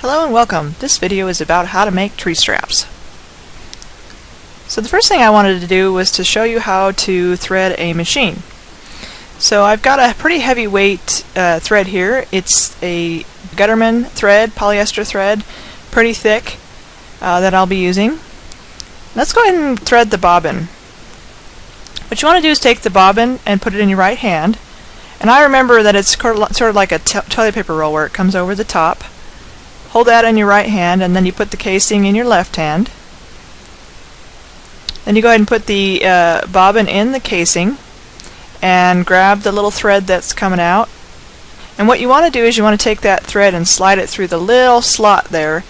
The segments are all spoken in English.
Hello and welcome. This video is about how to make tree straps. So the first thing I wanted to do was to show you how to thread a machine. So I've got a pretty heavyweight thread here. It's a Gutterman thread, polyester thread, pretty thick, that I'll be using. Let's go ahead and thread the bobbin. What you want to do is take the bobbin and put it in your right hand. And I remember that it's sort of like a toilet paper roll where it comes over the top. Hold that in your right hand, and then you put the casing in your left hand. Then you go ahead and put the bobbin in the casing and grab the little thread that's coming out. And what you want to do is you want to take that thread and slide it through the little slot there,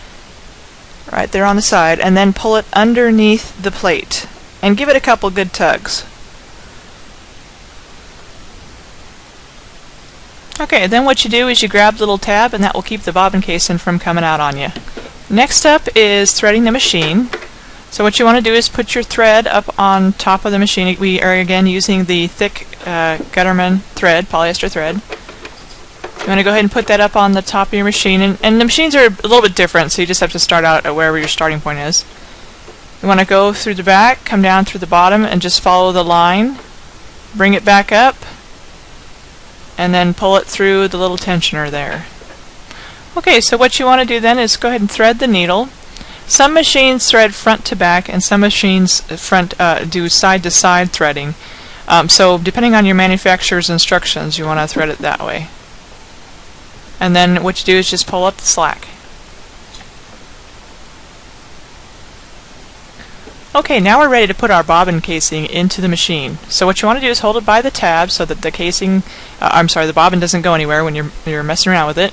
right there on the side, and then pull it underneath the plate and give it a couple good tugs. Okay, then what you do is you grab the little tab, and that will keep the bobbin casing from coming out on you. Next up is threading the machine. So what you want to do is put your thread up on top of the machine. We are again using the thick Gutterman thread, polyester thread. You want to go ahead and put that up on the top of your machine, and the machines are a little bit different, so you just have to start out at wherever your starting point is. You want to go through the back, come down through the bottom, and just follow the line. Bring it back up, and then pull it through the little tensioner there. Okay, so what you want to do then is go ahead and thread the needle. Some machines thread front to back, and some machines do side to side threading. So depending on your manufacturer's instructions, you want to thread it that way. And then what you do is just pull up the slack. Okay, now we're ready to put our bobbin casing into the machine. So what you want to do is hold it by the tab so that the casing, the bobbin doesn't go anywhere when you're messing around with it.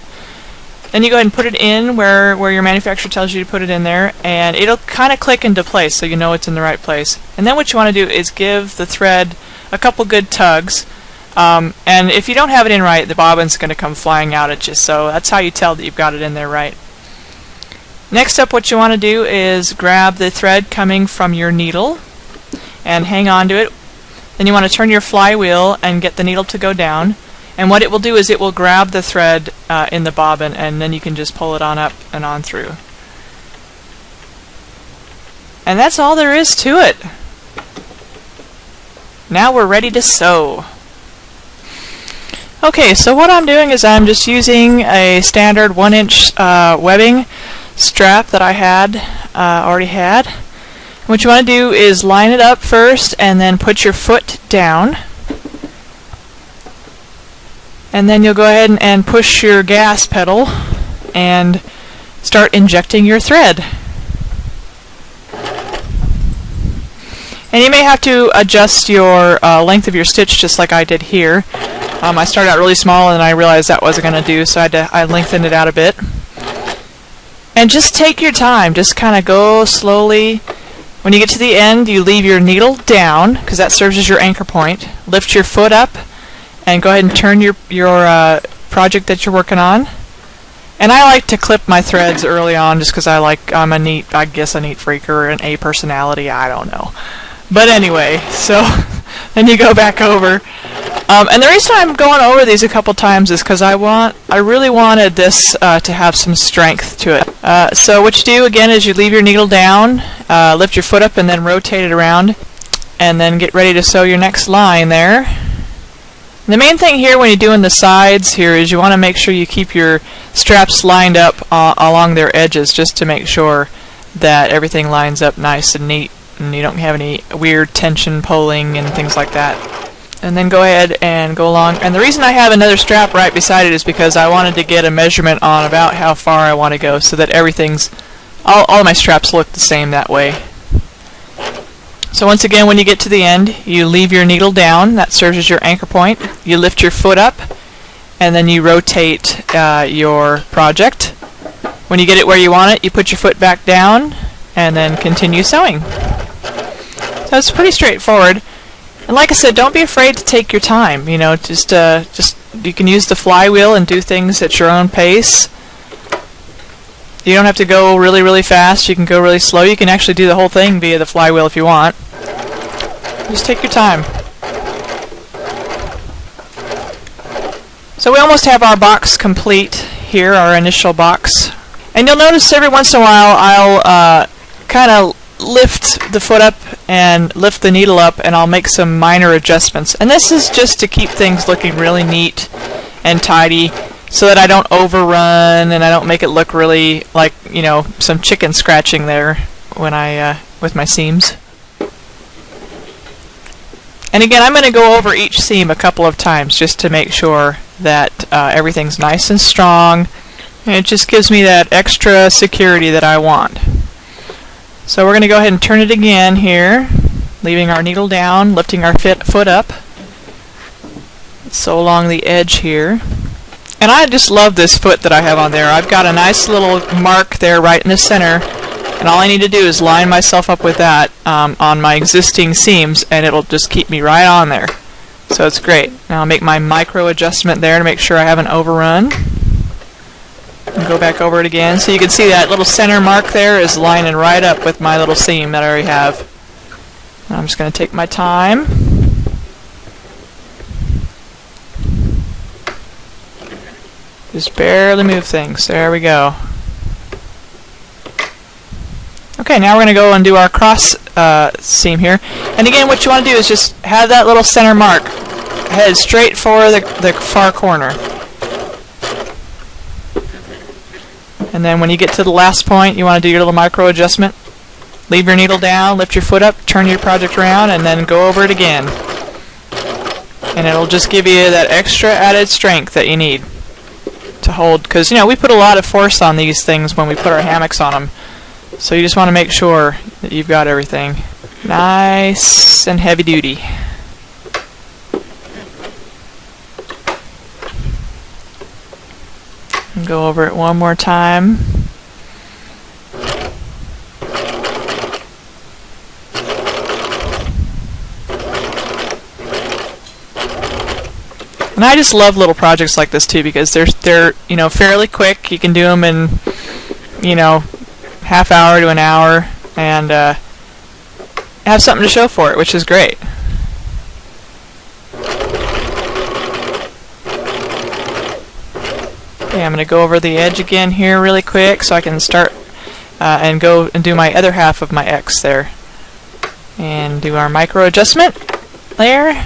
Then you go ahead and put it in where your manufacturer tells you to put it in there, and it'll kind of click into place so you know it's in the right place. And then what you want to do is give the thread a couple good tugs, and if you don't have it in right, the bobbin's going to come flying out at you, so that's how you tell that you've got it in there right. Next up, what you want to do is grab the thread coming from your needle and hang on to it. Then you want to turn your flywheel and get the needle to go down. And what it will do is it will grab the thread in the bobbin, and then you can just pull it on up and on through. And that's all there is to it. Now we're ready to sew. Okay, so what I'm doing is I'm just using a standard 1-inch webbing strap that I already had. What you want to do is line it up first, and then put your foot down, and then you'll go ahead and push your gas pedal and start injecting your thread. And you may have to adjust your length of your stitch just like I did here. I started out really small and I realized that wasn't going to do, so I lengthened it out a bit. And just take your time, just kind of go slowly. When you get to the end, you leave your needle down, because that serves as your anchor point. Lift your foot up, and go ahead and turn your project that you're working on. And I like to clip my threads early on, just because I'm a neat freak or an A personality, I don't know. But anyway, so then you go back over. And the reason I'm going over these a couple times is because I really wanted this to have some strength to it. So what you do again is you leave your needle down, lift your foot up, and then rotate it around, and then get ready to sew your next line there. And the main thing here when you're doing the sides here is you want to make sure you keep your straps lined up along their edges, just to make sure that everything lines up nice and neat, and you don't have any weird tension pulling and things like that. And then go ahead and go along. And the reason I have another strap right beside it is because I wanted to get a measurement on about how far I want to go, so that all of my straps look the same that way. So once again, when you get to the end, you leave your needle down. That serves as your anchor point. You lift your foot up, and then you rotate your project. When you get it where you want it, you put your foot back down, and then continue sewing. So it's pretty straightforward. And like I said, don't be afraid to take your time. You know, just you can use the flywheel and do things at your own pace. You don't have to go really, really fast. You can go really slow. You can actually do the whole thing via the flywheel if you want. Just take your time. So we almost have our box complete here, our initial box. And you'll notice every once in a while I'll kind of lift the foot up and lift the needle up, and I'll make some minor adjustments. And this is just to keep things looking really neat and tidy, so that I don't overrun and I don't make it look really like, you know, some chicken scratching there when I with my seams. And again, I'm going to go over each seam a couple of times just to make sure that everything's nice and strong, and it just gives me that extra security that I want. So we're going to go ahead and turn it again here, leaving our needle down, lifting our foot up, so along the edge here. And I just love this foot that I have on there. I've got a nice little mark there right in the center, and all I need to do is line myself up with that on my existing seams, and it'll just keep me right on there. So it's great. Now I'll make my micro adjustment there to make sure I haven't overrun. And go back over it again. So you can see that little center mark there is lining right up with my little seam that I already have. Now I'm just going to take my time. Just barely move things. There we go. Okay, now we're going to go and do our cross seam here. And again, what you want to do is just have that little center mark head straight for the far corner. And then when you get to the last point, you want to do your little micro adjustment. Leave your needle down, lift your foot up, turn your project around, and then go over it again. And it'll just give you that extra added strength that you need to hold, because you know we put a lot of force on these things when we put our hammocks on them, so you just want to make sure that you've got everything nice and heavy duty. And go over it one more time. And I just love little projects like this too, because they're you know fairly quick. You can do them in you know half hour to an hour, and have something to show for it, which is great. Okay, I'm going to go over the edge again here really quick so I can start and go and do my other half of my X there, and do our micro adjustment there.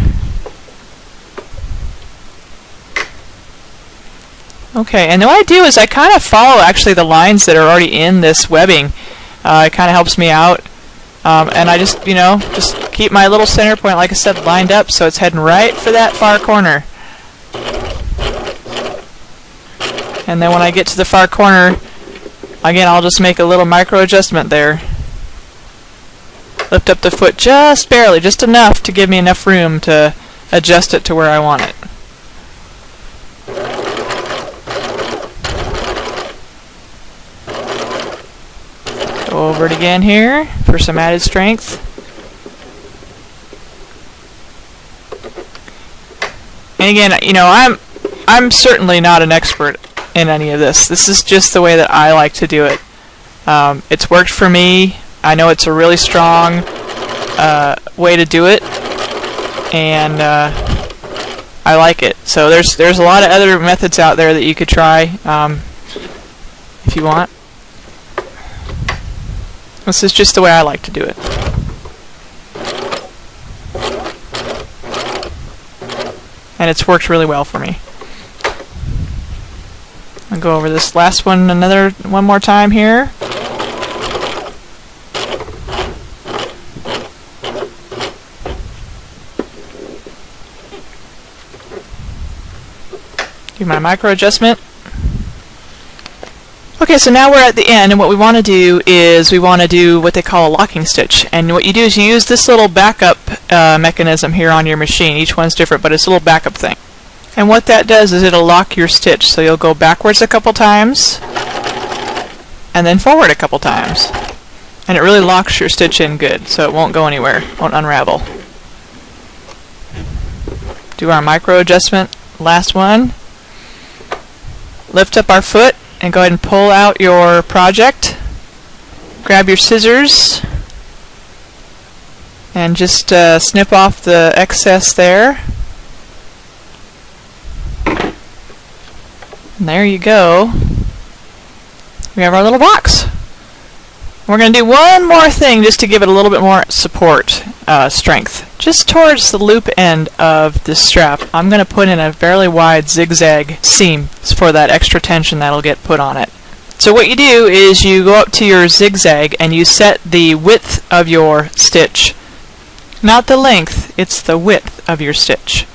Okay, and what I do is I kind of follow actually the lines that are already in this webbing. It kind of helps me out, and I just just keep my little center point, like I said, lined up so it's heading right for that far corner. And then when I get to the far corner, again I'll just make a little micro adjustment there. Lift up the foot just barely, just enough to give me enough room to adjust it to where I want it. Go over it again here for some added strength. And again, you know, I'm certainly not an expert in any of this. This is just the way that I like to do it. It's worked for me. I know it's a really strong way to do it, and I like it. So there's a lot of other methods out there that you could try if you want. This is just the way I like to do it. And it's worked really well for me. I'll go over this last one one more time here. Do my micro adjustment. Okay, so now we're at the end, and what we want to do is we want to do what they call a locking stitch. And what you do is you use this little backup mechanism here on your machine. Each one's different, but it's a little backup thing. And what that does is it'll lock your stitch. So you'll go backwards a couple times, and then forward a couple times. And it really locks your stitch in good, so it won't go anywhere, won't unravel. Do our micro adjustment, last one. Lift up our foot, and go ahead and pull out your project. Grab your scissors and just snip off the excess there. And there you go. we have our little box. We're going to do one more thing just to give it a little bit more support, strength. Just towards the loop end of this strap, I'm going to put in a fairly wide zigzag seam for that extra tension that'll get put on it. So what you do is you go up to your zigzag and you set the width of your stitch. Not the length, it's the width of your stitch.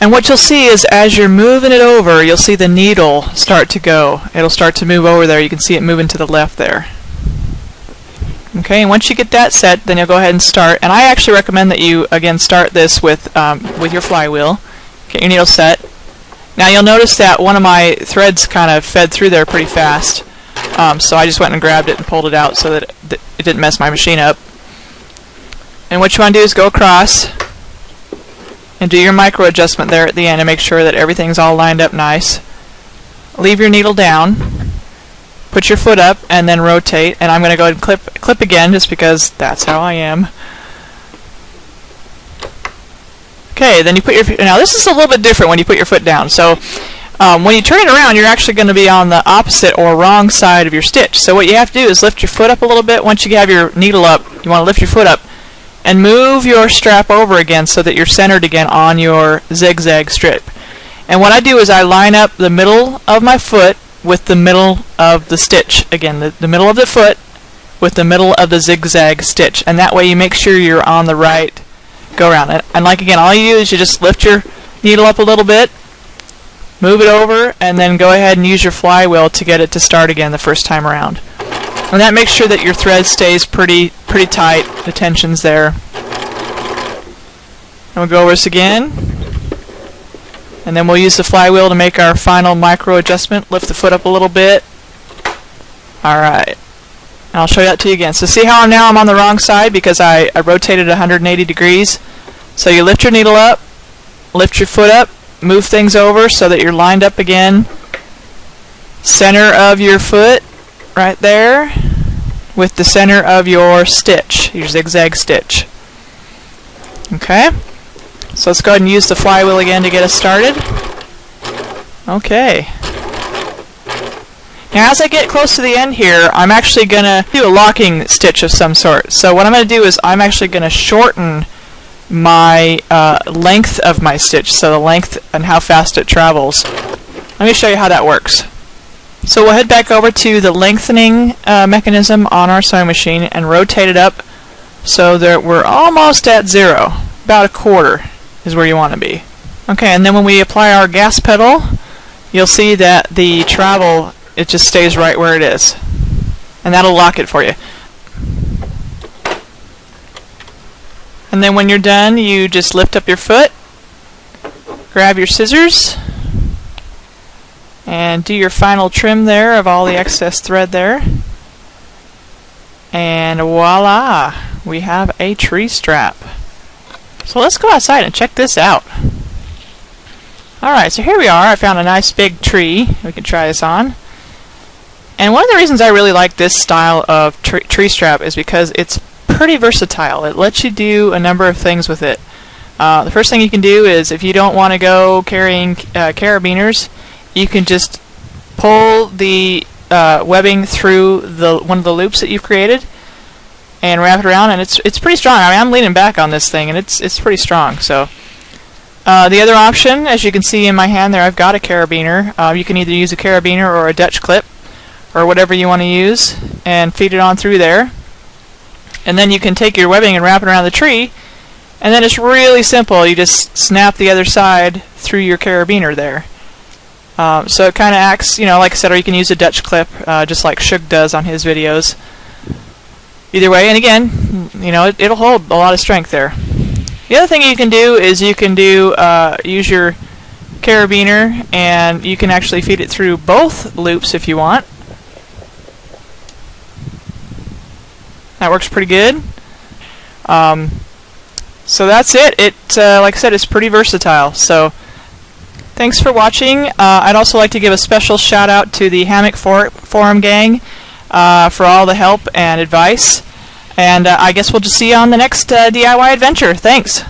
And what you'll see is as you're moving it over, you'll see the needle start to go. It'll start to move over there. You can see it moving to the left there. Okay, and once you get that set, then you'll go ahead and start. And I actually recommend that you, again, start this with your flywheel. Get your needle set. Now you'll notice that one of my threads kind of fed through there pretty fast. So I just went and grabbed it and pulled it out so that it didn't mess my machine up. And what you want to do is go across and do your micro adjustment there at the end and make sure that everything's all lined up nice. Leave your needle down, put your foot up, and then rotate. And I'm going to go ahead and clip again just because that's how I am. Okay, then you put your now this is a little bit different when you put your foot down. So when you turn it around, you're actually going to be on the opposite or wrong side of your stitch. So what you have to do is lift your foot up a little bit. Once you have your needle up, you want to lift your foot up and move your strap over again so that you're centered again on your zigzag strip. And what I do is I line up the middle of my foot with the middle of the stitch. Again, the middle of the foot with the middle of the zigzag stitch. And that way you make sure you're on the right go around. And like again, all you do is you just lift your needle up a little bit, move it over, and then go ahead and use your flywheel to get it to start again the first time around. And that makes sure that your thread stays pretty tight, the tension's there. And we'll go over this again. And then we'll use the flywheel to make our final micro adjustment. Lift the foot up a little bit. Alright. And I'll show you that to you again. So see how I'm on the wrong side because I rotated 180 degrees. So you lift your needle up, lift your foot up, move things over so that you're lined up again. Center of your foot right there with the center of your stitch, your zigzag stitch. Okay, so let's go ahead and use the flywheel again to get us started. Okay. Now as I get close to the end here, I'm actually going to do a locking stitch of some sort. So what I'm going to do is I'm actually going to shorten my length of my stitch, so the length and how fast it travels. Let me show you how that works. So we'll head back over to the lengthening mechanism on our sewing machine and rotate it up so that we're almost at 0. About a quarter is where you want to be. Okay, and then when we apply our gas pedal, you'll see that the travel, it just stays right where it is. And that'll lock it for you. And then when you're done, you just lift up your foot, grab your scissors, and do your final trim there of all the excess thread there. And voila! We have a tree strap. So let's go outside and check this out. Alright, so here we are. I found a nice big tree. We can try this on. And one of the reasons I really like this style of tree strap is because it's pretty versatile. It lets you do a number of things with it. The first thing you can do is if you don't want to go carrying carabiners, you can just pull the webbing through one of the loops that you've created and wrap it around, and it's pretty strong. I mean, I'm leaning back on this thing, and it's pretty strong. So the other option, as you can see in my hand there, I've got a carabiner. You can either use a carabiner or a Dutch clip or whatever you want to use and feed it on through there. And then you can take your webbing and wrap it around the tree, and then it's really simple. You just snap the other side through your carabiner there. So it kind of acts, you know, like I said, or you can use a Dutch clip, just like Shug does on his videos. Either way, and again, you know, it'll hold a lot of strength there. The other thing you can do is you can use your carabiner, and you can actually feed it through both loops if you want. That works pretty good. So that's it. Like I said, it's pretty versatile. So thanks for watching. I'd also like to give a special shout out to the Hammock Forum gang for all the help and advice. And I guess we'll just see you on the next DIY adventure. Thanks.